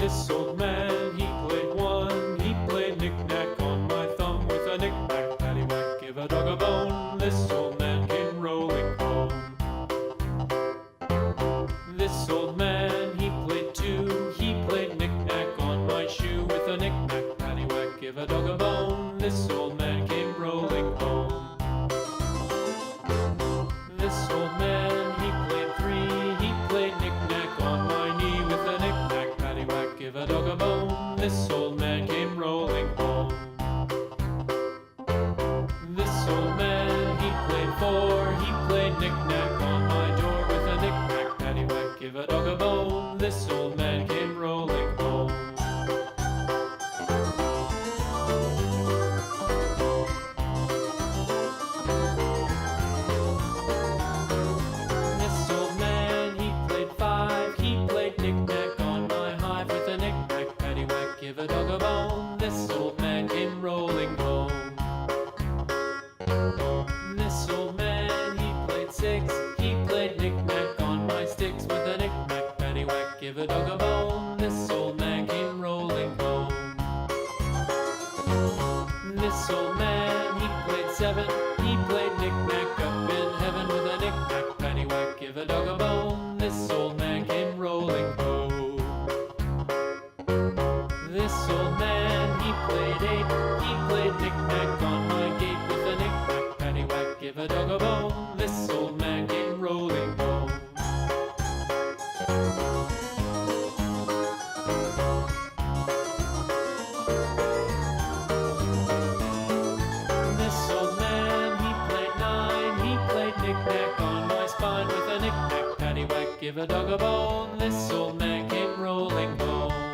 This old man, he played one. He played knick-knack on my thumb with a knick-knack, paddywhack, give a dog a bone. This old man came rolling home. This old man, he played two. He played knick-knack on my shoe with a knick-knack, paddywhack, give a dog a bone. This old man came rolling home. This old man, he played three. He played knick-knack on my knee with a knick-knack, paddywhack, give a dog a bone. This old man came rolling home. This old man, he played four. He played knick-knack on my door with a knick-knack, paddywhack, give a dog a bone. This old man came rolling home. This old man, he played five. He played knick-knack on my hive with a knick-knack, paddywhack, give a dog a bone. This old man came rolling home. This old man, he played six. He played knick-knack on my sticks with a knick-knack, paddywhack, give a dog a bone. This old man came rolling home. This old man, he played seven. He played knick-knack up in heaven with a knick-knack, paddywhack, give a dog a bone. This old man came rolling home. This old man, he played eight. He played knick-knack on my gate with a knick-knack, paddywhack, give a dog a bone. This old man came rolling home. This old man, he played nine. He played knick-knack on my spine with a knick-knack, paddywhack, give a dog a bone. This old man came rolling home.